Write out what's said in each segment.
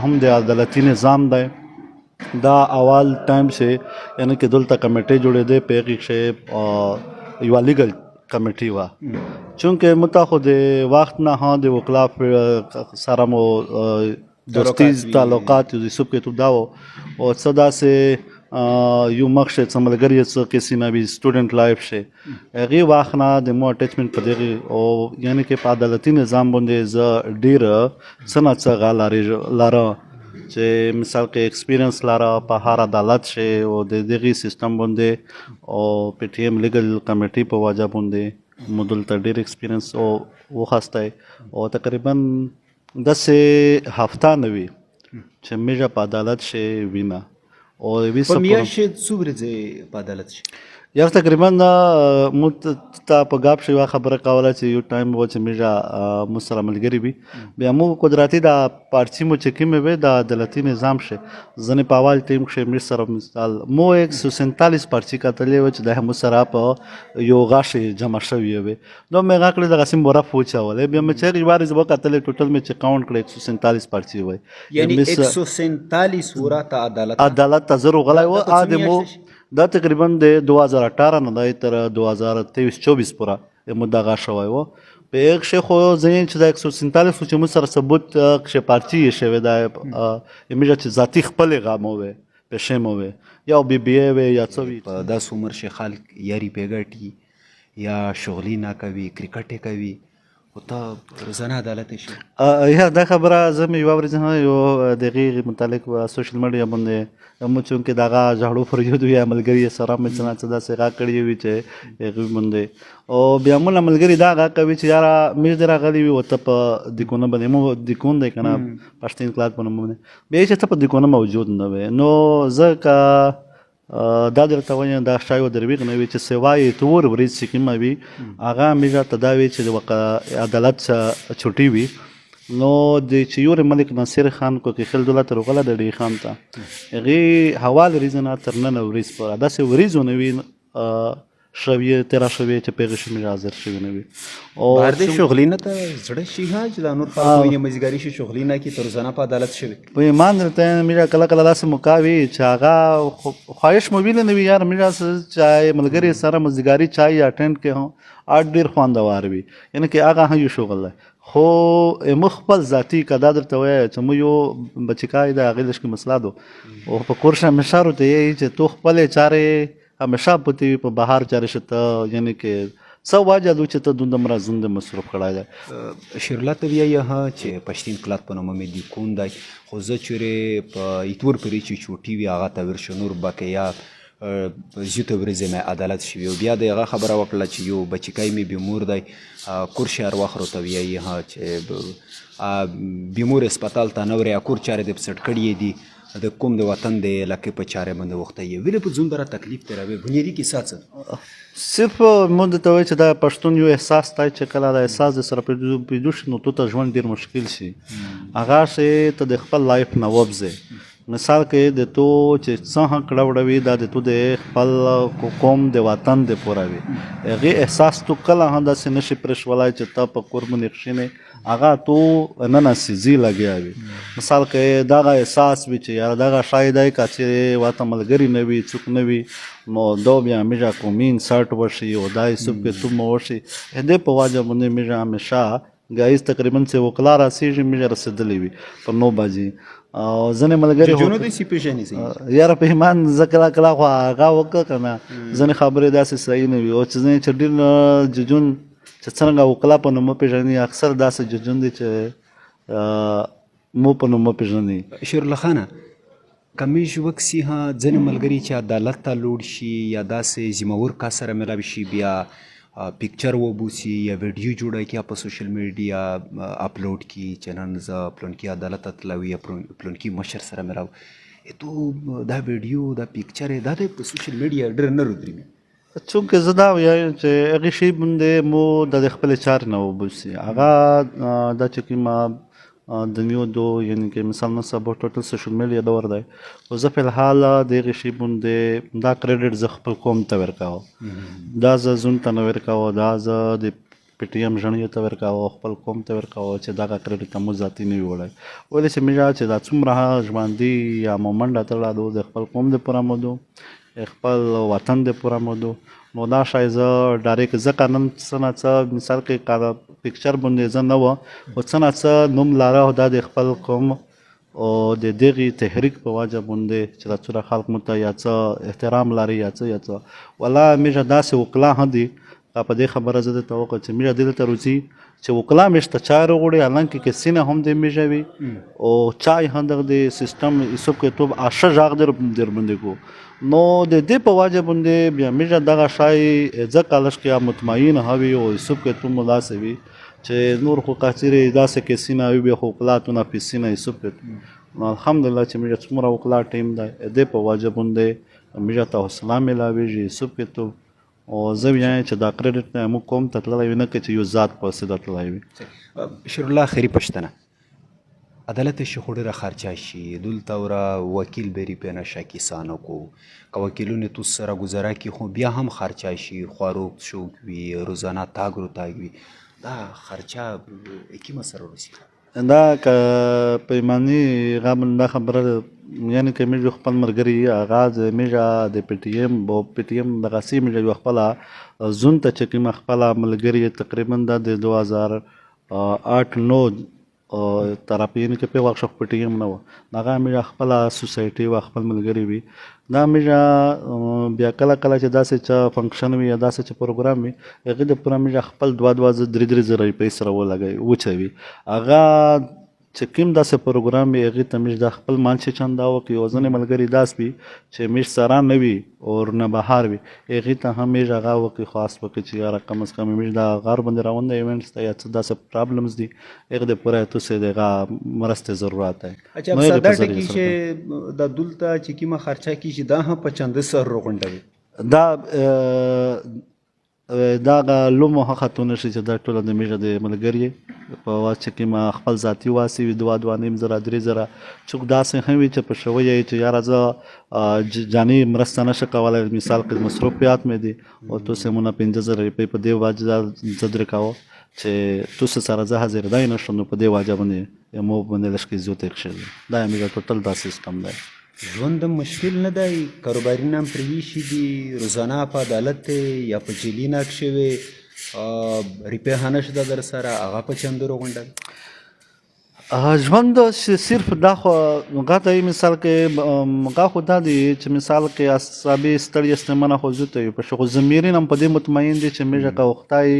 هم د عدالتي نظام دی دا اول ټایم چې یعنی کې دلته کمیټې جوړېدې په هغې کښې یوه لیګل کمیټې وه چونکې مو ته خو د وخت نه ها د وکلا سره مو دوستیز تعلقات یوسف کې تو دا و او څه داسې یو مخ شي څه ملګري څه کسی نه وي سټوډنټ لایف شي هغې وخت نه د مو اټیچمنټ په دغې او یعنې کې په عدالتي نظام باندې زه ډېره څه نه څه غا لاره چې مثال کې ایکسپیرینس لاره په هر عدالت شي او د دغې سیستم باندې او پی ټي ایم لیګل کمیټې په وجه باندې مو دلته ډېر ایکسپیرینس او وخستی او تقریبا داسې هفته نه وي چې موږ په عدالت شي وینه او په میاشت څو ورځې په عدالت شي یو تقریبا مو ته په ګاپ شوي خبره کوله چې یو ټایم و چې موږ مو سره ملګري وي بیا مو قدرتي دا پارچي مو چې کومې وي د عدالتي نظام شي ځینې په اول ټیم کښې موږ سره مثال مو 147 پارچي کتلې وه چې دا مو سره په یو غاښې جمع شوي وي نو مې هغه کړې دغسې مې ورف وچولې بیا مې چې هغې وارې زه وکتلې ټوټل مې چې کاونټ کړې 147 پارچي وی یعنې 147 ورته عدالت ته زه راغلی و د مو دا تقریبا د 2018 نه دی تر 2023-24 پورې مو دغه شوی و په هغې کښې خو ځینې چې دا 147 چې موږ سره ثبوت کښې پارچي یې شوې ده یمېږه چې ذاتي خپلې غا مو وی پیشې مو وی یا بی بی ای وی یا څه وي په داسې عمر کې خلک یاري پې ګټي یا شغلي نه کوي کرکټ یې کوي خو ته روزانه عدالت شي یا دا خبره زه مې یوه ورځ نه یو د هغې متعلق په سوشل میډیا باندې مو چونکې د هغه ژړو فریاد وي یا ملګري یې سره مې څه نه څه داسې غږ کړي وي چې هغوی باندې او بیا مو له ملګري دا غږ کوي چې یاره موږ دې راغلي وي او ته په دیکونه باندې مو دیکون دی که نه پښتین کلات په نوم باندې بیا چې ته په دیکونه موجود نه وې نو زه که دا درته وایم دا شای و درویغ نه وي چې سوای تور ورځ چې کومه وي هغه موږ ته دا وي چې د عدالت چوټي وي نو د چې یور ملک ناصر خان کو کې خل دولت روغله د ډی خان ته هغې حوال ریزنه تر نن ورځ پورې داسې ورځونه وي شویه تیرا شویه چې پیغې شي موږ حاضر شوي نه وي او بهر د شغلي نه ته زړه شي ها چې دا نور خلک وایي مزګاري شي شغلي نه کې تر روزانه په عدالت شوي په ایمان درته موږ کله کله داسې موقع وي چې هغه خواهش مو ویلی نه وي یار موږ چای ملګري سره مزګاري چای اټینډ کې هم ډېر خوندور وي یعنې کې هغه هم یو شغل دی خو مو خپل ذاتي که دا درته وایه چې مو یو بچکای د هغې لږ کې مسله دو او په کورس همیشه ورته یې چې تو خپلې چارې همیشه پتی په بهر چارې شته یعنی کې څه وجه دو چې ته دومره زنده مصروف کړی دی شیرالله ته ویایه چې پښتین کلات په نومه مې دیکون دی خو زه چیرې په ایتور پورې چې چوټي وي هغه ته ورشه نور باقیات زیاته ورځې مې عدالت شوي او بیا د هغه خبره وکړله چې یو بچکی مې بیمور دی کور شهر وخت راته ویایي چې بیمور اسپتال ته نه ورې کور چارې دې په سټ کړي دي د کوم د وطن د علاقې په چارې باندې وخته یې ویلې په ځون دره تکلیف تېروي بنیادي کیسه څه صرف مو درته وایي چې دا پښتون یو احساس دی چې کله دا احساس د سره پیدا شي نو تو ته ژوند ډېر مشکل شي هغه شی ته د خپل لایف نه وبځې مثال کې د تو چې څه هم کړه وړوي دا د تو د خپل قوم د وطن د پوره وي هغې احساس تو کله هم داسې نشي پرېښولی چې ته په کور باندې کښېنې هغه تو ننه سیزي لګیا وي مثال کې دغه احساس وي چې یاره دغه شی دی که چېرې ورته ملګري نه وي څوک نه وي نو دا بیا موږ کومین سټ وشي او دا یې سب کې توم وشي دې په وجه باندې موږ همیشه ګایز تقریبا چې وکلا راسېږي موږ رسېدلی وي په 9 بجې او ځینې ملګري ججونو داسې پېژني یاره په ایمان زه کله کله خو هغه وکړه که نه ځینې خبرې داسې صحیح نه وي او چې ځینې چې ډېر ججون چې څرنګه وکلا په نوم وپېژني اکثر داسې ججون دي چې مو په نوم وپېژني شیرالله خانه که موږ وکسي ها ځینې ملګري چې عدالت ته لوړ شي یا داسې ذمهور کس سره ملاوي شي بیا پکچر وبوسي یا ویډیو جوړه کړي په سوشل میډیا اپلوډ کړي چې نن زه پلونکي عدالت ته تللی یا پلونکي مشر سره ملاو تو دا ویډیو دا پکچر دا د په سوشل میډیا ډېر نه رودري چونکې زه دا وایم چې هغې شی باندې مو د خپلې چارې نه وبوسي هغه دا چې کومه دنیا دو یعنی که مثال نن سبا ټوټل سوشل میډیا دور دی خو زه فلحال د هغې شي باندې دا کریډټ زه خپل قوم ته ورکوم دا زه زوم ته نه ورکوم دا زه د پی ټي ایم ژڼیو ته ورکاوه، خپل قوم ته ورکاوه چې دغه کریډټ ته مو ذاتي نه وي وړی. ولې چې موږ چې دا څومره ژوندي یا مو منډه تړله ده د خپل قوم دپاره مو دو، خپل وطن دپاره مو دو. نو دا شی زه ډایرکټ ځکه نن څه نه څه مثال کې پکچر باندې زه نه وه، خو څه نه څه نوم لاره دا د خپل قوم او د دغې تحریک په وجه باندې چې دا څومره خلک مو ته یا څه احترام لري یا څه والله موږ داسې وکلا هم دي. په دې خبره زه درته وکړم چې موږ دلته روځي چې وکلا موږ ته چای راوړي، حالانکه که سینه هم د موږ وي او چای هم دغه د سیستم حساب کتاب اشه غږ در باندې کو. نو د دې په وجه باندې بیا موږ دغه شی ځکه لږ کې مطمئن هوي او حساب کتاب مو داسې وي چې نور خو قاچرې داسې کې سینه وي بیا خو وکلاتونه په سینه حساب کتاب. نو الحمدلله چې موږ څومره وکلا ټیم دی دې په وجه باندې موږ ته حوصله میلاویږي حساب کتاب. او زه وایم چې دا کریډټ نه موږ کوم ته تللی وي نه که چې یو ذات په وسیله تللی وي. شیرالله خیری پښتنه عدالت شخوړه را خرچه شي دلته ورا وکیل بری پنه شکی سانو کو که وکیلونه تو سره گذرا کی خو بیا هم خرچه شي خواروک شو وی روزانه تاګرو تاګوي دا خرچه کی مسره رسی دا که پیمانی غامن دا خبره یعنی که موږ خپل ملګري آغاز موږ د پی ټي ایم او پی ټي ایم دغه سي موږ خپله زون ته چې کومه خپله ملګري تقریبا دا د 2008-9 طرف یعنې چې په وخت پی ټي ایم نه وه هغه موږ خپله سوسایټي وه خپل ملګري وي. دا موږ بیا کله کله چې داسې چې فنکشن وي یا داسې چې پروګرام وي هغې دپاره موږ خپل 2-3 زره روپۍ سره ولګوي وچوي. هغه چې کوم داسې پروګرام وي هغې ته موږ د خپل مانچې چندا وکړي او ځینې ملګري داسې وي چې موږ سره نه وي او نه بهر وي هغې ته هم موږ هغه وکړي خاص وکړي چې یاره کم از کم موږ د غار باندې راونده ایونټس ته یا څه داسې پرابلمز دي هغې دپاره یې توسې د هغه مرستې ضرورت دی. اچھا په ساده ټکي چې د دلته چې کومه خرچه کېږي دا هم په چنده سر راغونډوي دا لومو خطونه شي چې دا ټوله د موږ د ملګري په واسطه چې کومه خپل ذاتي واسې وي 2-2.5 زره 3 زره څوک داسې هم وي چې په شوی یې چې یاره زه جاني مرسته نشه کولی مثال کې مصروفیات مې دي او توسې مونه 15 زره روپۍ په دې وجه زه درې کوه چې توسې سره زه حاضرېدی نه شم نو په دې وجه باندې مو باندې لږ کې زیات تېر شوي دا یې موږ ټوټل دا سیستم دی. ژوند مشکل نه دی کاروباري نام پرې ایښي دي روزانه په عدالت دی یا په جیلي ناک شوی روپۍ هم نشته در سره هغه په چندو راغونډوي. ژوند صرف دا خو غته مثال کې هغه خو دا دی چې مثال کې اعصابي ستړي استمنه خو زه ته په شخو ضمیرین هم په دې مطمئن دي چې موږ که وختای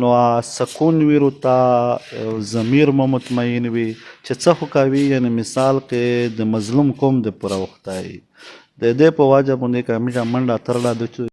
نو سکون وي ورته ضمیر مو مطمئن وي چې څه خو کوي یعنې مثال کې د مظلوم قوم د پوره وختای د دې په وجه باندې که موږ منډه ترله